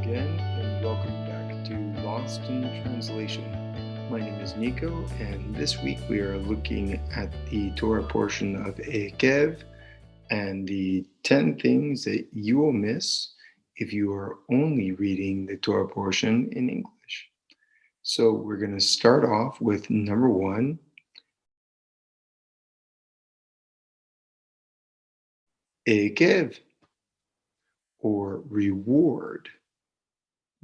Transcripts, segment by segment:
again, and welcome back to Lost in Translation. My name is Nico, and this week we are looking at the Torah portion of Eikev and the 10 things that you will miss if you are only reading the Torah portion in English. So we're going to start off with number 1, Eikev, or reward.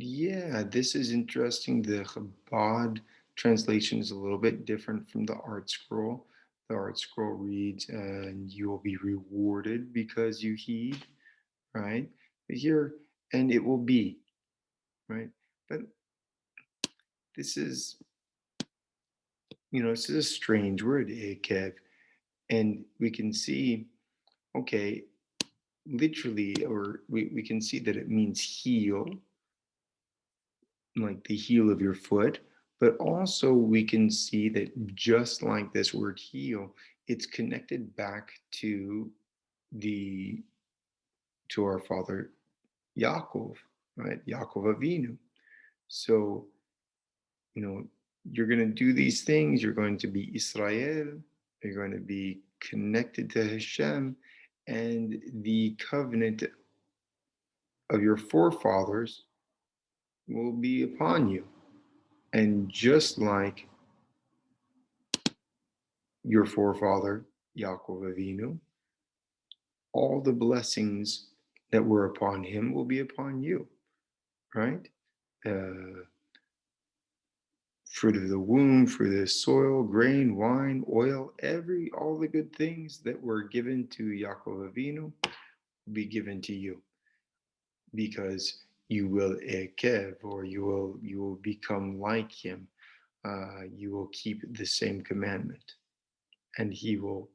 Yeah, this is interesting. The Chabad translation is a little bit different from the Art Scroll. The Art Scroll reads, and you will be rewarded because you heed, right? But here, and it will be, right? But this is, this is a strange word, Eikev. And we can see, okay, literally, or we can see that it means heel, like the heel of your foot, but also we can see that just like this word heel, it's connected back the to our father Yaakov, right? Yaakov Avinu. So, you know, you're going to do these things, you're going to be Israel, you're going to be connected to Hashem, and the covenant of your forefathers will be upon you. And just like your forefather, Yaakov Avinu, all the blessings that were upon him will be upon you, right? Fruit of the womb, fruit of the soil, grain, wine, oil, all the good things that were given to Yaakov Avinu will be given to you, because you will ekev, or you will become like him. You will keep the same commandment, and he will,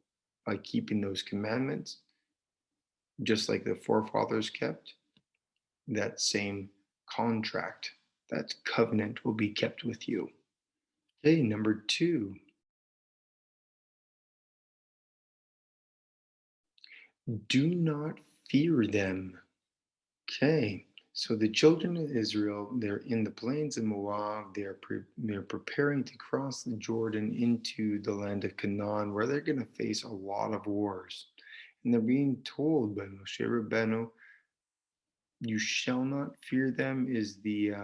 by keeping those commandments, just like the forefathers kept, that same contract, that covenant will be kept with you. Okay, number 2, do not fear them. Okay, so the children of Israel, they're in the plains of Moab. They're preparing to cross the Jordan into the land of Canaan, where they're going to face a lot of wars. And they're being told by Moshe Rabbeinu, you shall not fear them, is the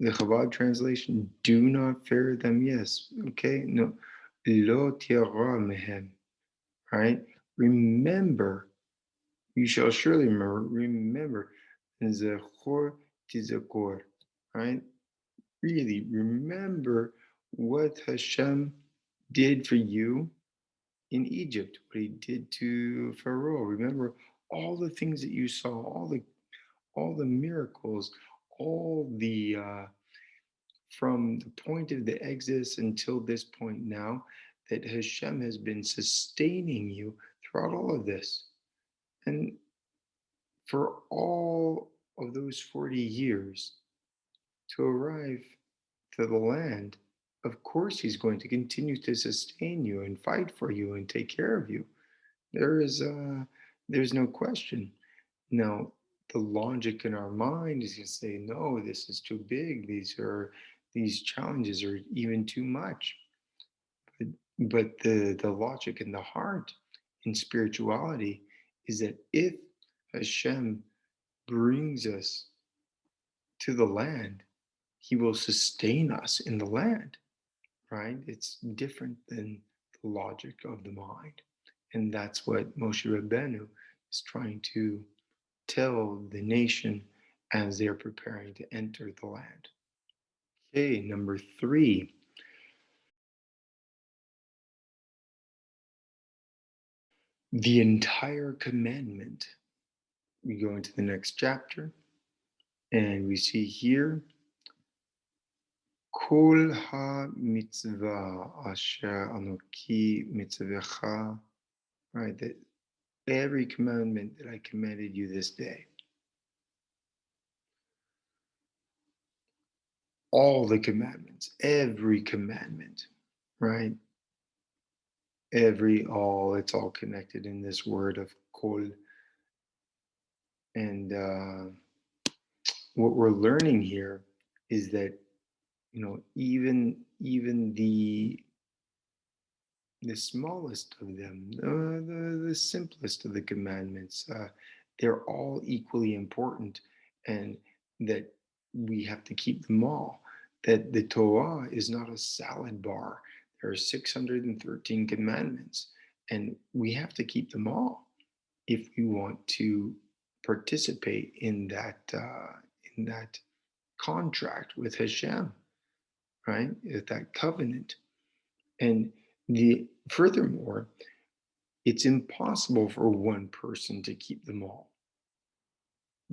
Chabad translation, do not fear them. Yes, okay, no, lo tira mehem, right? Remember, you shall surely remember, zechor tizakor, right? Really remember what Hashem did for you in Egypt, what he did to Pharaoh. Remember all the things that you saw, all the miracles, all the from the point of the Exodus until this point now, that Hashem has been sustaining you throughout all of this. And for all of those 40 years to arrive to the land, of course, he's going to continue to sustain you and fight for you and take care of you. There's no question. Now, the logic in our mind is going to say, no, this is too big. These challenges are even too much. But the logic in the heart in spirituality is that if Hashem brings us to the land, he will sustain us in the land, right? It's different than the logic of the mind. And that's what Moshe Rabbeinu is trying to tell the nation as they're preparing to enter the land. Okay, number 3. The entire commandment. We go into the next chapter, and we see here, Kol ha-mitzvah asher anoki mitzvecha, right, that every commandment that I commanded you this day, all the commandments, every commandment, right? All, it's all connected in this word of kol. And what we're learning here is that, even the smallest of them, the simplest of the commandments, they're all equally important, and that we have to keep them all. That the Torah is not a salad bar. There are 613 commandments, and we have to keep them all if we want to participate in that contract with Hashem, right? That covenant. And furthermore, it's impossible for one person to keep them all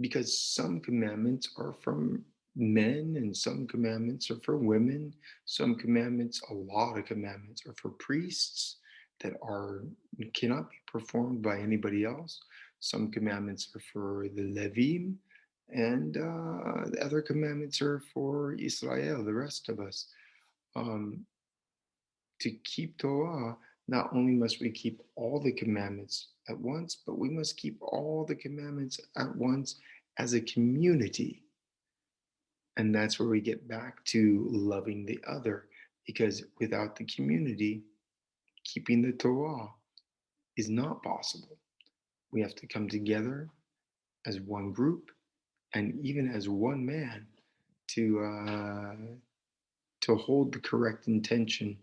because some commandments are from men and some commandments are for women. Some commandments, a lot of commandments, are for priests that cannot be performed by anybody else. Some commandments are for the Levim, and the other commandments are for Israel, the rest of us. Um, to keep Torah, not only must we keep all the commandments at once, but we must keep all the commandments at once as a community. And that's where we get back to loving the other, because without the community, keeping the Torah is not possible. We have to come together as one group and even as one man to hold the correct intention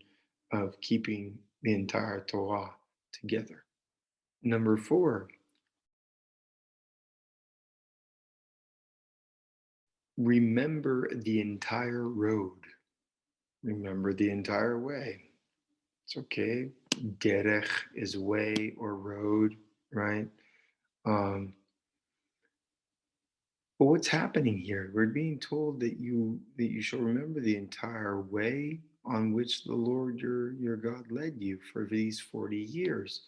of keeping the entire Torah together. Number 4, remember the entire road. Remember the entire way. It's okay. Derech is way or road, right? Um, but what's happening here? We're being told that you shall remember the entire way on which the Lord your God led you for these 40 years.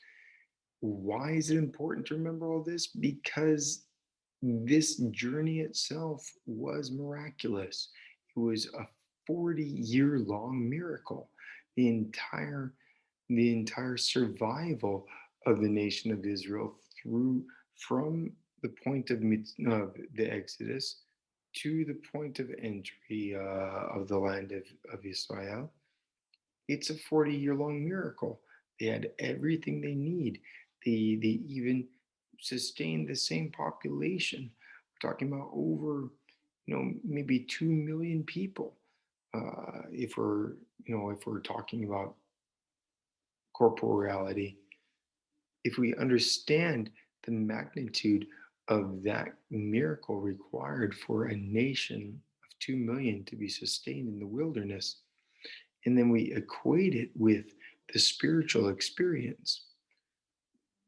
Why is it important to remember all this? Because this journey itself was miraculous. It was a 40-year long miracle. The entire the entire survival of the nation of Israel from the point of the Exodus to the point of entry of the land of Israel. It's a 40-year long miracle. They had everything they need. They even sustained the same population. We're talking about over, maybe 2 million people. If we're talking about corporeality, if we understand the magnitude of that miracle required for a nation of 2 million to be sustained in the wilderness, and then we equate it with the spiritual experience,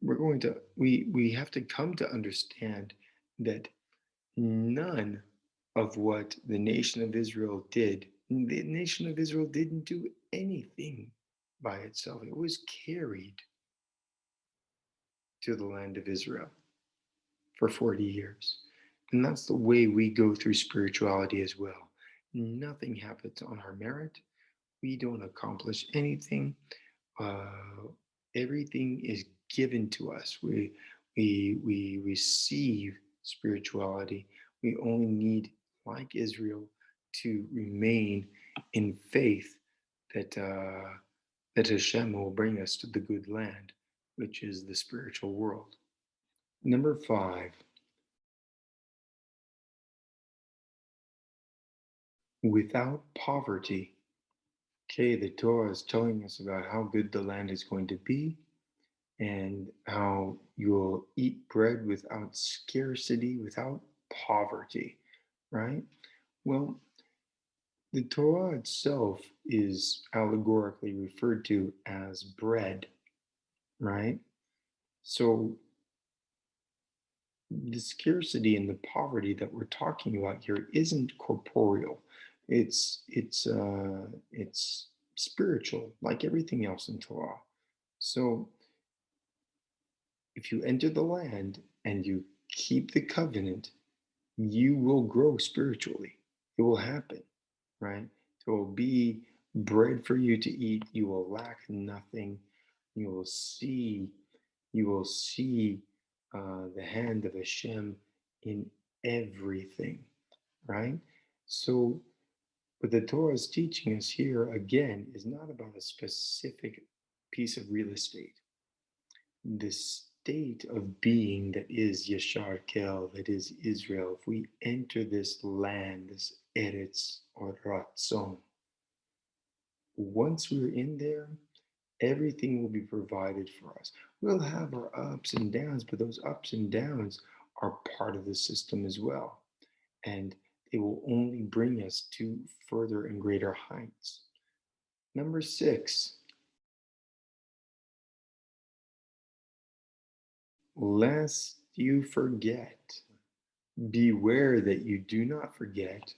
we have to come to understand that none of what the nation of Israel did, the nation of Israel didn't do anything by itself. It was carried to the land of Israel for 40 years. And that's the way we go through spirituality as well. Nothing happens on our merit. We don't accomplish anything. Uh, Everything is given to us. We receive spirituality. We only need, like Israel, to remain in faith that that Hashem will bring us to the good land, which is the spiritual world. Number 5, without poverty. Okay, the Torah is telling us about how good the land is going to be and how you'll eat bread without scarcity, without poverty, right? Well, the Torah itself is allegorically referred to as bread, right? So the scarcity and the poverty that we're talking about here isn't corporeal. It's spiritual, like everything else in Torah. So if you enter the land and you keep the covenant, you will grow spiritually. It will happen, right? There will be bread for you to eat. You will lack nothing. You will see, you will see the hand of Hashem in everything, right? So what the Torah is teaching us here, again, is not about a specific piece of real estate. The state of being that is Yashar Kel, that is Israel, if we enter this land, this Eretz or Ratzon, once we're in there, everything will be provided for us. We'll have our ups and downs, but those ups and downs are part of the system as well. And they will only bring us to further and greater heights. Number 6, lest you forget, beware that you do not forget.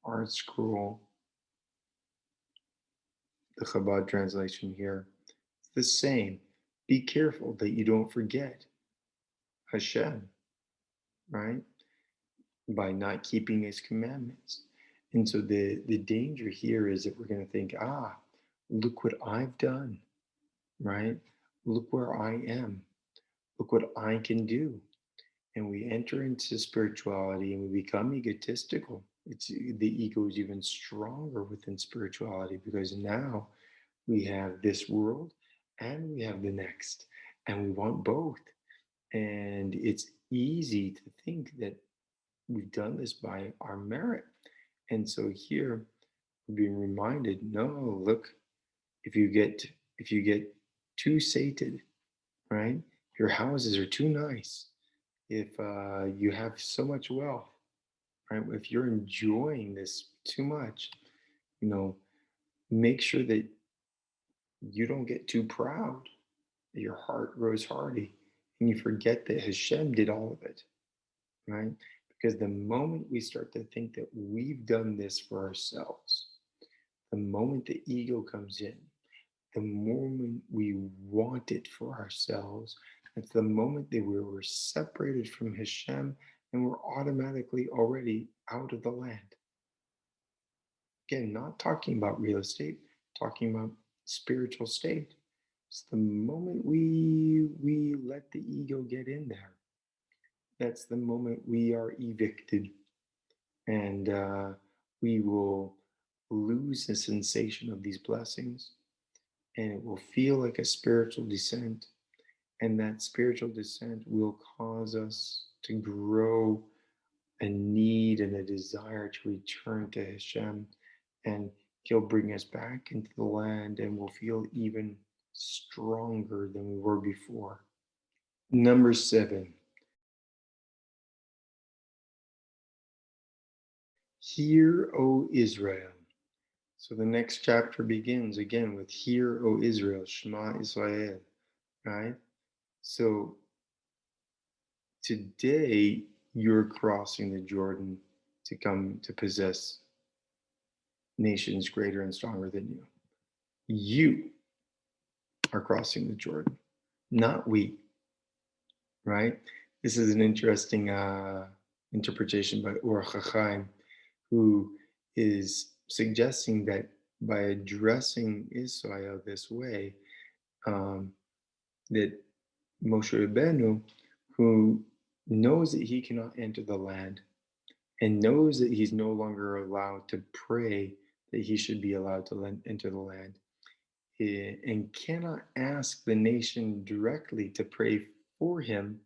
Our scroll, the Chabad translation here, it's the same. Be careful that you don't forget Hashem, right? By not keeping his commandments. And so the danger here is that we're going to think, look what I've done, right? Look where I am. Look what I can do. And we enter into spirituality and we become egotistical. The ego is even stronger within spirituality because now we have this world and we have the next, and we want both. And it's easy to think that we've done this by our merit. And so here we're being reminded, no, look, if you get too sated, right? Your houses are too nice. If you have so much wealth, right? If you're enjoying this too much, you know, make sure that you don't get too proud, that your heart grows hardy, and you forget that Hashem did all of it, right? Because the moment we start to think that we've done this for ourselves, the moment the ego comes in, the moment we want it for ourselves, it's the moment that we were separated from Hashem and we're automatically already out of the land. Again, not talking about real estate, talking about spiritual state. It's the moment we let the ego get in there. That's the moment we are evicted, and we will lose the sensation of these blessings, and it will feel like a spiritual descent. And that spiritual descent will cause us to grow a need and a desire to return to Hashem, and He'll bring us back into the land, and we'll feel even stronger than we were before. Number 7, hear, O Israel. So the next chapter begins again with hear, O Israel, Shema Israel, right? So today you're crossing the Jordan to come to possess nations greater and stronger than you. You are crossing the Jordan, not we, right? This is an interesting interpretation by Or HaChaim, who is suggesting that by addressing Israel this way, that Moshe Rabbeinu, who knows that he cannot enter the land and knows that he's no longer allowed to pray that he should be allowed to enter the land, and cannot ask the nation directly to pray for him,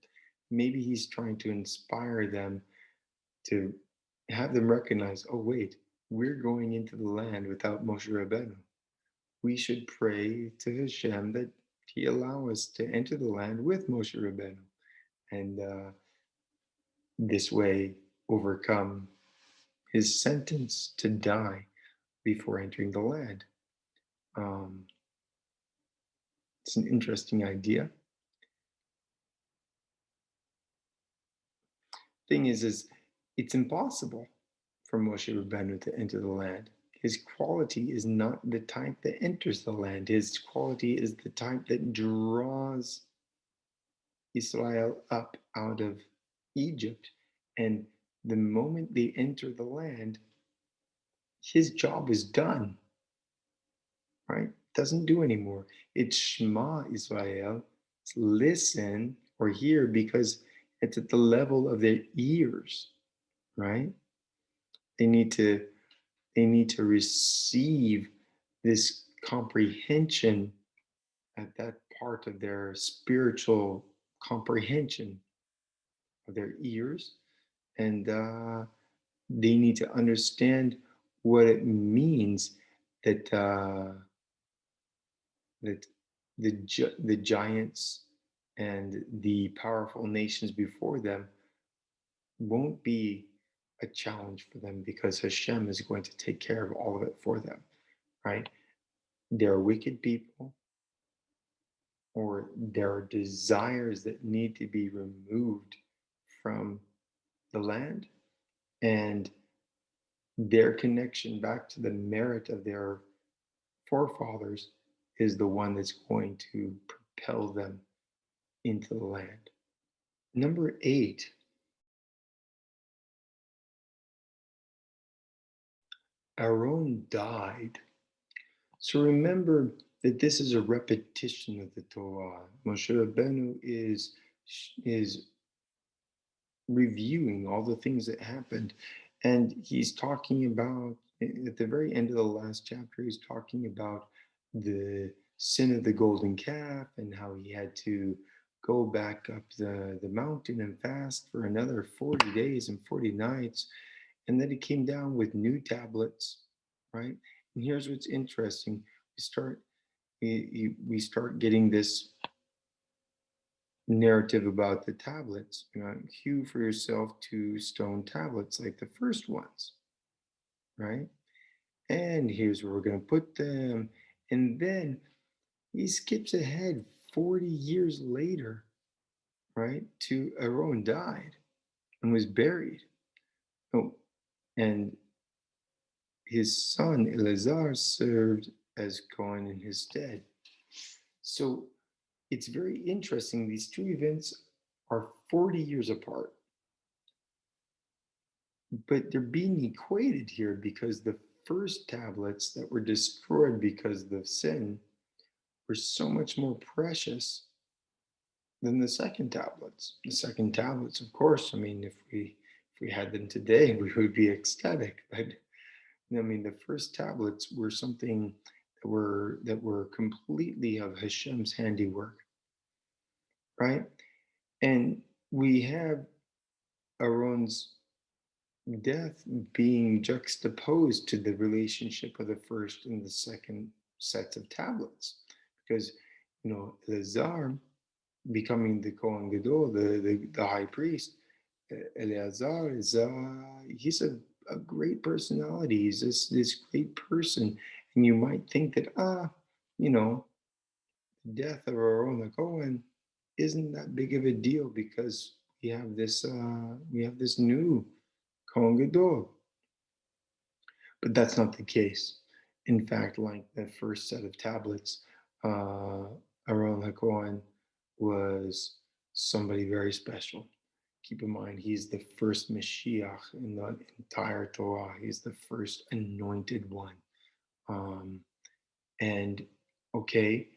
maybe he's trying to inspire them to have them recognize, oh wait, we're going into the land without Moshe Rabbeinu. We should pray to Hashem that He allow us to enter the land with Moshe Rabbeinu, and this way overcome his sentence to die before entering the land. It's an interesting idea. Thing is it's impossible for Moshe Rabbeinu to enter the land. His quality is not the type that enters the land. His quality is the type that draws Israel up out of Egypt. And the moment they enter the land, his job is done, right? Doesn't do anymore. It's Shema Israel. It's listen or hear, because It's at the level of their ears, right? They need to receive this comprehension at that part of their spiritual comprehension of their ears, and they need to understand what it means that that the giants and the powerful nations before them won't be a challenge for them because Hashem is going to take care of all of it for them, right? There are wicked people, or there are desires that need to be removed from the land, and their connection back to the merit of their forefathers is the one that's going to propel them into the land. Number 8, Aaron died. So remember that this is a repetition of the Torah. Moshe Rabbeinu is reviewing all the things that happened, and he's talking about, at the very end of the last chapter, he's talking about the sin of the golden calf and how he had to go back up the mountain and fast for another 40 days and 40 nights, and then he came down with new tablets, right? And here's what's interesting: we start getting this narrative about the tablets. Hew for yourself 2 stone tablets like the first ones, right? And here's where we're going to put them. And then he skips ahead 40 years later, right? To Aaron died and was buried. Oh, and his son Eleazar served as Cohen in his stead. So it's very interesting. These 2 events are 40 years apart, but they're being equated here because the first tablets that were destroyed because of the sin were so much more precious than the second tablets. The second tablets, of course, I mean, if we had them today, we would be ecstatic. But I mean, the first tablets were something that were completely of Hashem's handiwork, right? And we have Aaron's death being juxtaposed to the relationship of the first and the second sets of tablets, because Eleazar becoming the Kohen Gadol, the high priest. Eleazar is he's a great personality. He's this great person, and you might think that the death of Aaron the Kohen isn't that big of a deal because we have this new Kohen Gadol. But that's not the case. In fact, like the first set of tablets, Aaron HaKohen was somebody very special. Keep in mind, he's the first Mashiach in the entire Torah. He's the first anointed one. And okay,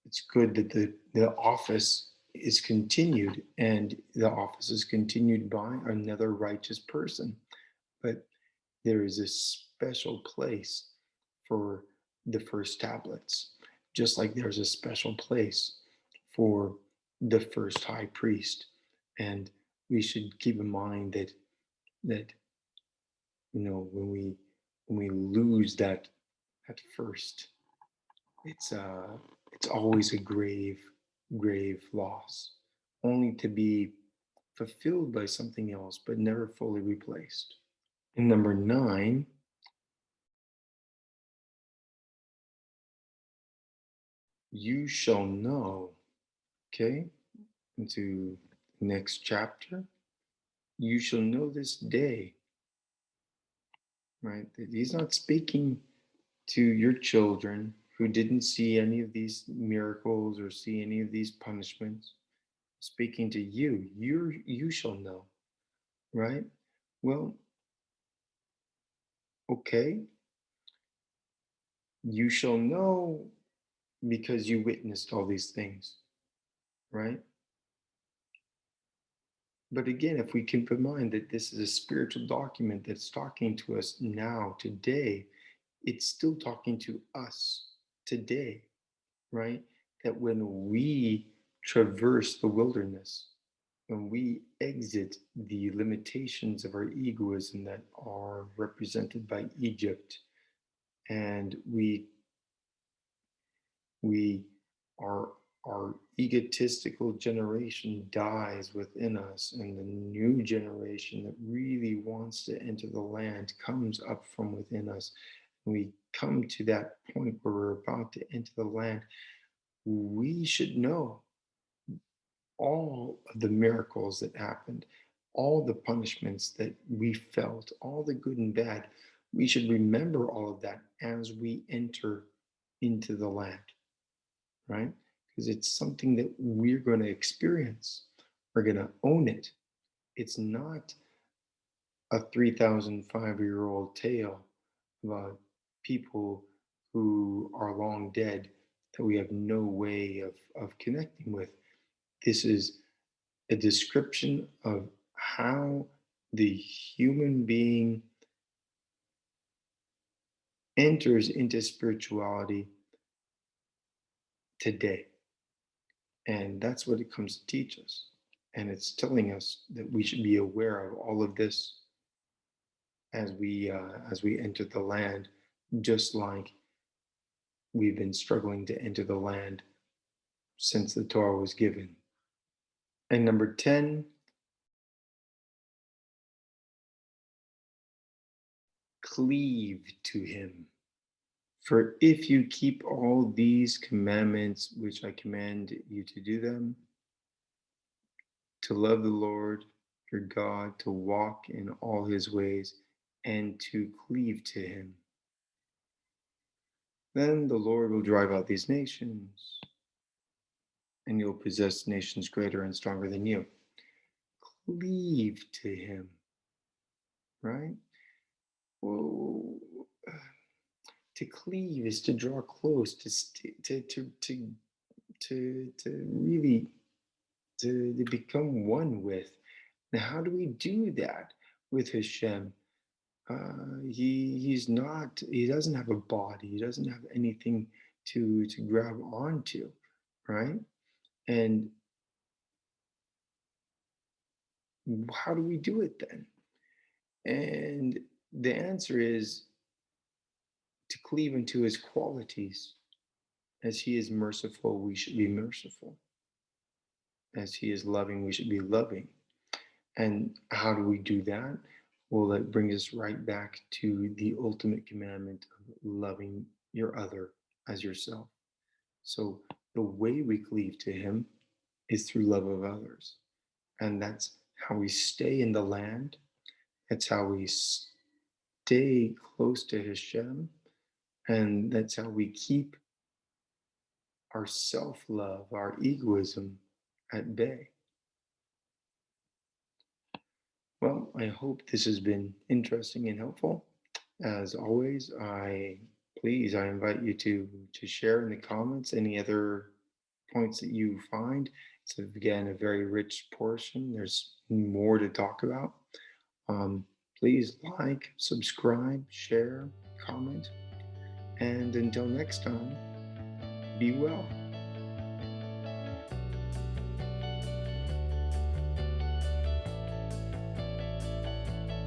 it's good that the office is continued, and the office is continued by another righteous person. But there is a special place for the first tablets, just like there's a special place for the first high priest. And we should keep in mind that when we lose that at first, it's always a grave loss, only to be fulfilled by something else, but never fully replaced. And number 9, you shall know. Okay, into next chapter. You shall know this day, right? That he's not speaking to your children who didn't see any of these miracles or see any of these punishments. Speaking to you, you shall know, right? Well, okay, you shall know because you witnessed all these things, right? But again, if we keep in mind that this is a spiritual document that's talking to us now, today, it's still talking to us today, right? That when we traverse the wilderness, when we exit the limitations of our egoism that are represented by Egypt, and we our egotistical generation dies within us, and the new generation that really wants to enter the land comes up from within us, and we come to that point where we're about to enter the land. We should know all of the miracles that happened, all the punishments that we felt, all the good and bad. We should remember all of that as we enter into the land, right? Because it's something that we're going to experience. We're going to own it. It's not a 3,005-year-old tale about people who are long dead that we have no way of connecting with. This is a description of how the human being enters into spirituality today. And that's what it comes to teach us. And it's telling us that we should be aware of all of this as we enter the land, just like we've been struggling to enter the land since the Torah was given. And number 10, cleave to him. For if you keep all these commandments which I command you to do them, to love the Lord your God, to walk in all his ways, and to cleave to him, then the Lord will drive out these nations, and you'll possess nations greater and stronger than you. Cleave to him, right? Well, to cleave is to draw close, to really to become one with. Now, how do we do that with Hashem? He doesn't have a body. He doesn't have anything to grab onto, right? And how do we do it then? And the answer is to cleave into his qualities. As he is merciful, we should be merciful. As he is loving, we should be loving. And how do we do that? Well, that brings us right back to the ultimate commandment of loving your other as yourself. So the way we cleave to him is through love of others. And that's how we stay in the land. That's how we stay close to Hashem. And that's how we keep our self-love, our egoism at bay. Well, I hope this has been interesting and helpful. As always, I invite you to share in the comments any other points that you find. It's again a very rich portion. There's more to talk about. Please like, subscribe, share, comment, and until next time, be well.